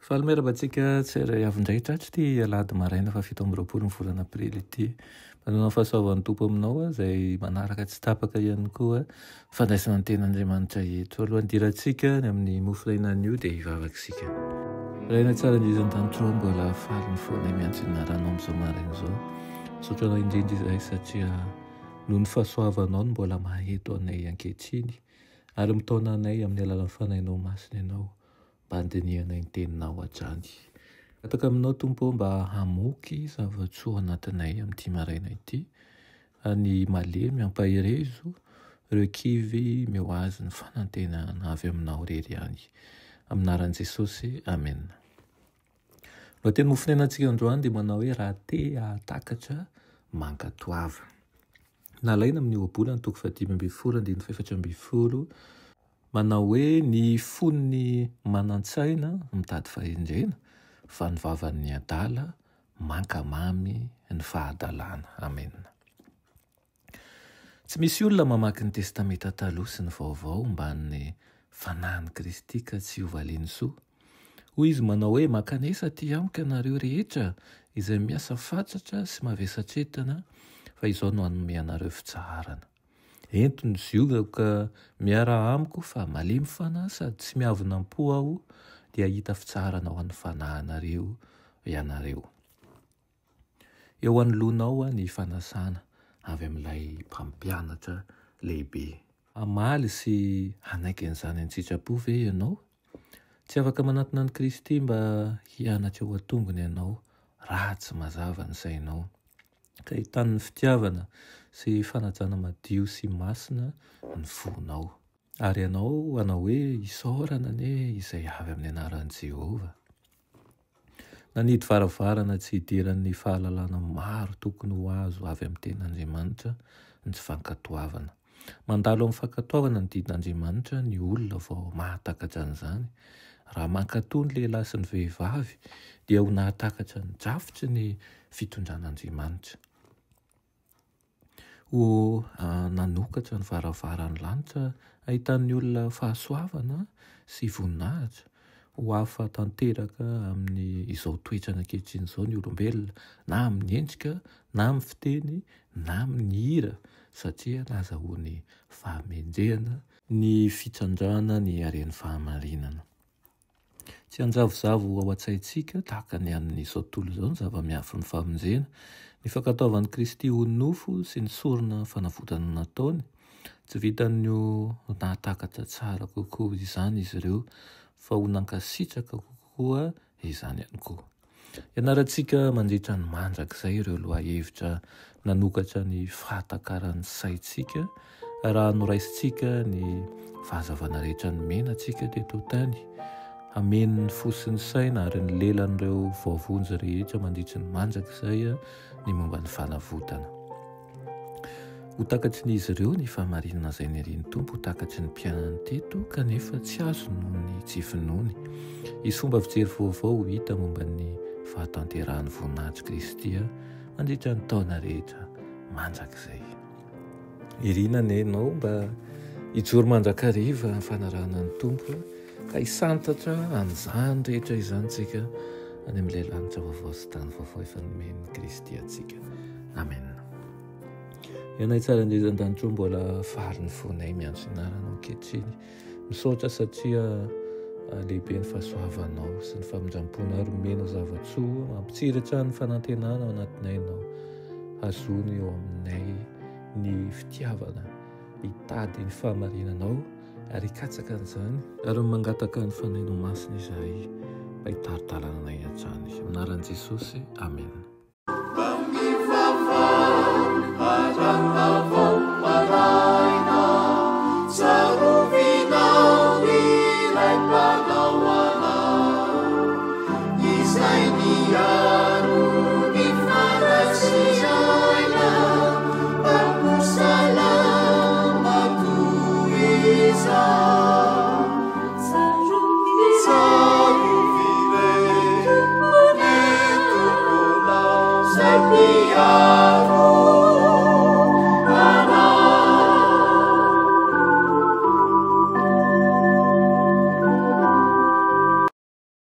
Fahameramatsika tsy ray avindray tratry ty alady maraina fa 7 amby roapolo ny volana aprily ity. Manana fahasoavan'ny tompo aminao izay manaraka tsy tapaka ihany koa fandraisana ny ten'Andriamanitra eto. Alohan'ny dirantsika ny amin'ny mofolainan'io dia hivavakisika. Raina tsara indrindra tantroa mbola faly ny foana miantso inaranao amin'izao maraina izao. Misaotranao indrindra izay satria noho ny fahasoavanao no mbola maheto anay ankehitriny ary mitaona anay amin'ny alalan'ny fanahinao masina ianao mba handinianay ny teninao hatrany. Ataka aminao tompo mba hamoky zavatsoa anatinay amin'ity maraina ity, ny malemy ampahirezo ireo kivy meo azy ny fanantenana avy aminao rery any. Aminaran'i Jesosy, amen. No teny mofonainantsika androany dia manao hoe raha te hahatakatra mankatoava. Nalaina amin'ny ohabolana toko 5:1-4 manao hoe ny fon'ny manan-tsaina mitady fahendrena fa ny vavan'ny adala mankamamy ny fahadalana. Amen. Tsy misy olona mamaky ny testameta taloha sy ny vaovao mba ny fanahin'i Kristy ka tsy hovaliany soa. Hoy izy manao hoe makanesa ty amiko ianareo rehetra izay miasa fatratra sy mavesatretana fa izao no hanome anareo fitsaharana. Ento ny ziogako ka miara amiko fa malemy fanahy sady tsy miavonam-po aho dia hita fitsarana ao an'ny fanahinareo ianareo. Eo anoloanao ny fanasana avy amin'ilay mpampianatra lehibe. Hamaly sy hanaiky an'izany any sitrapo ve ianao? Tsy afaka manatona an'i Kristy mba hianatra eo an-tongony ianao, ratsy mazava ny sainao. Ka hitan'ny fitiavana sy fanajana madio sy masina ny fonao. Ary ianao hanao hoe isaorana ane izay avy amin'ny anaran'i Jehovah. Nanidy varavarana tsy hidiran'ny fahalalana maro tokony ho azo avy amin'ny ten'Andriamanitra ny tsy fankatoavana. Mandalo amin'ny fankatoavana ny didin'Andriamanitra ny olona vao mahatakatra an'izany. Raha mankatoa ny lehilahy sy ny vehivavy dia ho nahatakatra ny drafitry ny fitondran'Andriamanitra. Ho nanokatra ny varavaran'ny lanitra ahitan'ny olona fahasoavana sy voninahitra ho afa-tanteraka amin'ny izao toetrana ankehitriny izao ny olombelona, na amin'ny endrika, na amin'ny fiteny, na amin'ny hira, satria nazahoany fahamendrehana ny fitrandrana ny haren'ny fahamarinana. Tsy hanjavozavo ao an-tsaintsika tahaka ny an'izao tontolo izao ny zava-miafy ny famonjena, ny fankatoavan'i Kristy ho nofo sy ny sorona fanavotana nataony. Tsy vitany ho nahatakatra tsara kokoa izany izy ireo, fa ho nankasitraka kokoa izany ihany koa. Ianarantsika mandritra ny mandrakizay ireo lohahevitra nanokatra ny fahatakaran'ny saintsika, raha noraisitsika ny fahazavana rehetra nomenantsika teto tany. Ameny ny fosin'ny saina ary ny lelan'ireo vaovonjy rehetra mandritry ny mandrakizay ny momba ny fanavotana. Ho takatry ny izy ireo ny fahamarinana izay nirian'ny Tompo, ho takatry ny mpiainany teto kanefa tsy azo noho ny tsy finoany. Izy fomba fijery vaovao hita momba ny fahatanterahan'ny voninahitry Kristy mandritra ny taona rehetra mandrakizay. Irinana ianao mba hijoro mandrakariva ny fanarahana ny Tompo ka hisantatra an'izany rehetra izany tsika any amin'ilay lanitra vaovao sy tany vaovao efa nomen'i Kristy antsika. Amen. Ianay tsara indrindran-danitro mbola faly ny fonay miantso inaranao ankehitriny. Misaotra satria lehibe ny fahasoavanao sy ny famindram-pona ary menao zavatsoa mampitsiratra ny fanantenana ao anatinay ianao. Azony eo aminay ny fitiavana hitady ny fahamarinanao ary hikatsaka an'izany ary mangataka ny fanahinao masina izahay mba hitaritalana anay hatrany. Aminaran'i Jesosy, amen. Saru vile, miaro